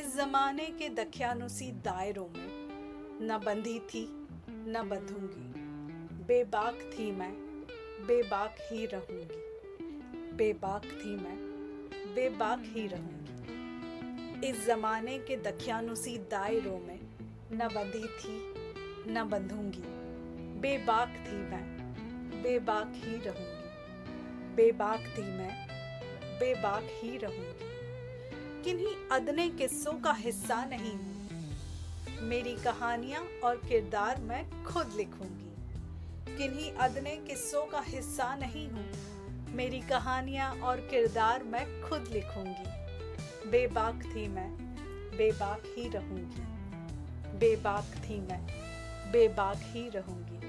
इस जमाने के दख्यानुसी दायरों में न बंधी थी न बंधूंगी। बेबाक थी मैं, बेबाक ही रहूंगी। बेबाक थी मैं, बेबाक ही रहूंगी। इस जमाने के दख्यानुसी दायरों में न बंधी थी न बंधूंगी। बेबाक थी मैं, बेबाक ही रहूंगी। बेबाक थी मैं, बेबाक ही रहूंगी। किन्हीं अदने किस्सों का हिस्सा नहीं हूँ। मेरी कहानियां और किरदार मैं खुद लिखूंगी। किन्हीं अदने किस्सों का हिस्सा नहीं हूँ। मेरी कहानियां और किरदार मैं खुद लिखूंगी। बेबाक थी मैं, बेबाक ही रहूंगी। बेबाक थी मैं, बेबाक ही रहूंगी।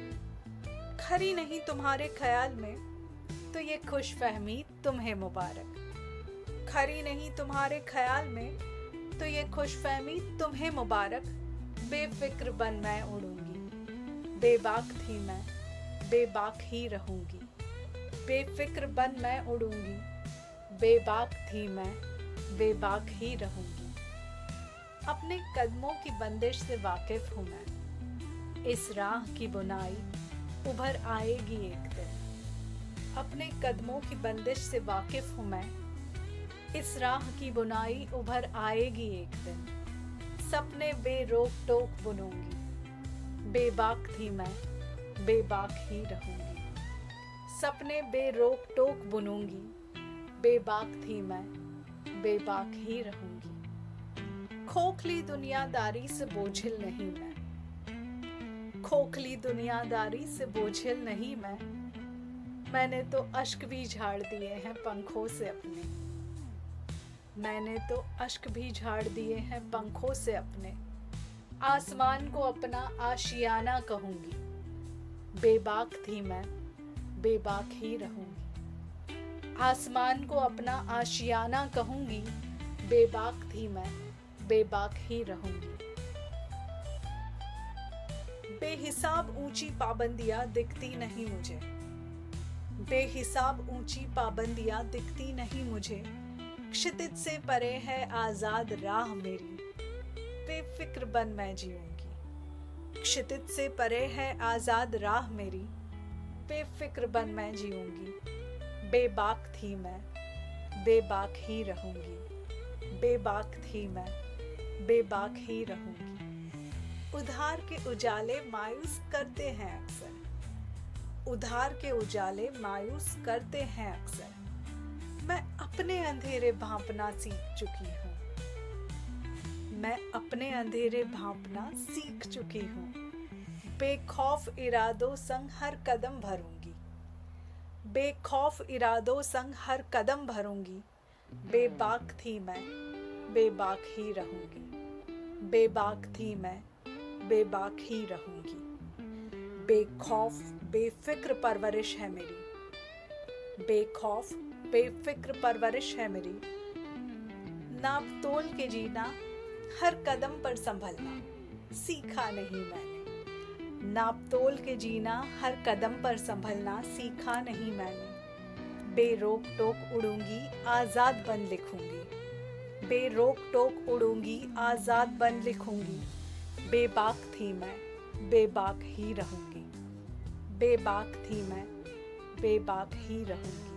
खरी नहीं तुम्हारे ख्याल में तो ये खुशफहमी तुम्हें मुबारक। खरी नहीं तुम्हारे ख्याल में तो ये खुशफहमी तुम्हें मुबारक। बेफिक्र बन मैं उड़ूंगी। बेबाक थी मैं, बेबाक ही रहूंगी। बेफिक्र बन मैं उड़ूंगी। बेबाक थी मैं, बेबाक ही रहूंगी। अपने कदमों की बंदिश से वाकिफ हूं मैं। इस राह की बुनाई उभर आएगी एक दिन। अपने कदमों की बंदिश से वाकिफ हूं मैं। इस राह की बुनाई उभर आएगी एक दिन। सपने बेरोक टोक बुनूंगी। बेबाक थी मैं, बेबाक ही रहूंगी। सपने बेरोक टोक बुनूंगी। बेबाक थी मैं, बेबाक ही रहूंगी। खोखली दुनियादारी से बोझिल नहीं मैं। खोखली दुनियादारी से बोझिल नहीं मैं। मैंने तो अश्क भी झाड़ दिए हैं पंखों से अपने। मैंने तो अश्क भी झाड़ दिए हैं पंखों से अपने। आसमान को अपना आशियाना कहूंगी। बेबाक थी मैं, बेबाक ही रहूंगी। आसमान को अपना आशियाना कहूंगी। बेबाक थी मैं, बेबाक ही रहूंगी। बेहिसाब ऊंची पाबंदियां दिखती नहीं मुझे। बेहिसाब ऊंची पाबंदियां दिखती नहीं मुझे। क्षितिज से परे है आजाद राह मेरी। बेफिक्र बन मैं जीऊंगी। क्षितिज से परे है आजाद राह मेरी। बेफिक्र बन मैं जीऊंगी। बेबाक थी मैं, बेबाक ही रहूंगी। बेबाक थी मैं, बेबाक ही रहूंगी। उधार के उजाले मायूस करते हैं अक्सर। उधार के उजाले मायूस करते हैं अक्सर। मैं अपने अंधेरे भांपना सीख चुकी हूँ। मैं अपने अंधेरे भांपना सीख चुकी हूँ। बेखौफ इरादों संग हर कदम भरूंगी। बेखौफ इरादों संग हर कदम भरूंगी। बेबाक थी मैं, बेबाक ही रहूंगी। बेबाक थी मैं, बेबाक ही रहूंगी। बेखौफ बेफिक्र परवरिश है मेरी। बेखौफ बेफिक्र परवरिश है मेरी। नाप तोल के जीना हर कदम पर संभलना सीखा नहीं मैंने। नाप तोल के जीना हर कदम पर संभलना सीखा नहीं मैंने। बेरोक टोक उड़ूंगी, आजाद बन लिखूंगी। बेरोक टोक उड़ूंगी, आजाद बन लिखूंगी। बेबाक थी मैं, बेबाक ही रहूंगी। बेबाक थी मैं, बेबाक ही रहूंगी।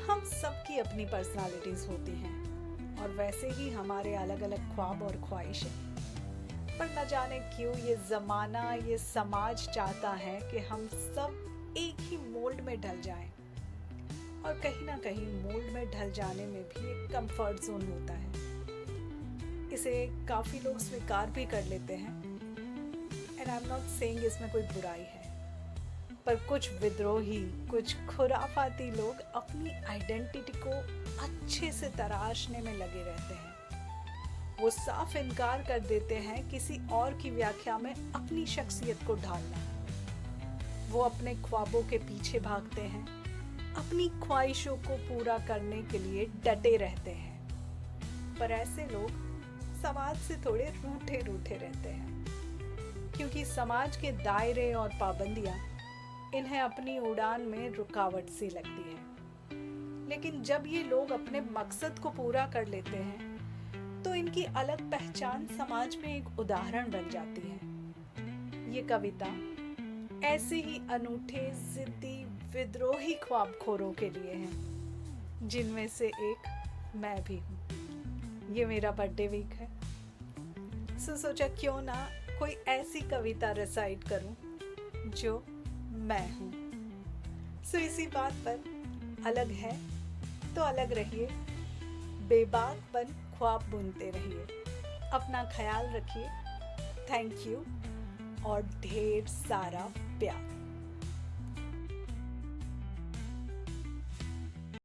हम सबकी अपनी पर्सनालिटीज होती हैं और वैसे ही हमारे अलग अलग ख्वाब और ख्वाहिशें। पर न जाने क्यों ये ज़माना, ये समाज चाहता है कि हम सब एक ही मोल्ड में ढल जाएं। और कहीं ना कहीं मोल्ड में ढल जाने में भी एक कंफर्ट जोन होता है। इसे काफ़ी लोग स्वीकार भी कर लेते हैं। And I am not saying इसमें कोई बुराई है, पर कुछ विद्रोही, कुछ खुराफाती लोग अपनी आइडेंटिटी को अच्छे से तराशने में लगे रहते हैं। वो साफ इनकार कर देते हैं किसी और की व्याख्या में अपनी शख्सियत को ढालना। वो अपने ख्वाबों के पीछे भागते हैं, अपनी ख्वाहिशों को पूरा करने के लिए डटे रहते हैं। पर ऐसे लोग समाज से थोड़े रूठे रूठे रहते हैं, क्योंकि समाज के दायरे और पाबंदियां इन्हें अपनी उड़ान में रुकावट सी लगती है। लेकिन जब ये लोग अपने मकसद को पूरा कर लेते हैं तो इनकी अलग पहचान समाज में एक उदाहरण बन जाती है। ये कविता ऐसे ही अनूठे, जिद्दी, विद्रोही ख्वाबखोरों के लिए है, जिनमें से एक मैं भी हूँ। ये मेरा बर्थडे वीक है, सो सोचा क्यों ना कोई ऐसी कविता रिसाइट करूं जो मैं हूँ। सो इसी बात पर अलग है तो अलग रहिए, बेबाक बन ख्वाब बुनते रहिए। अपना ख्याल रखिए। थैंक यू और ढेर सारा प्यार।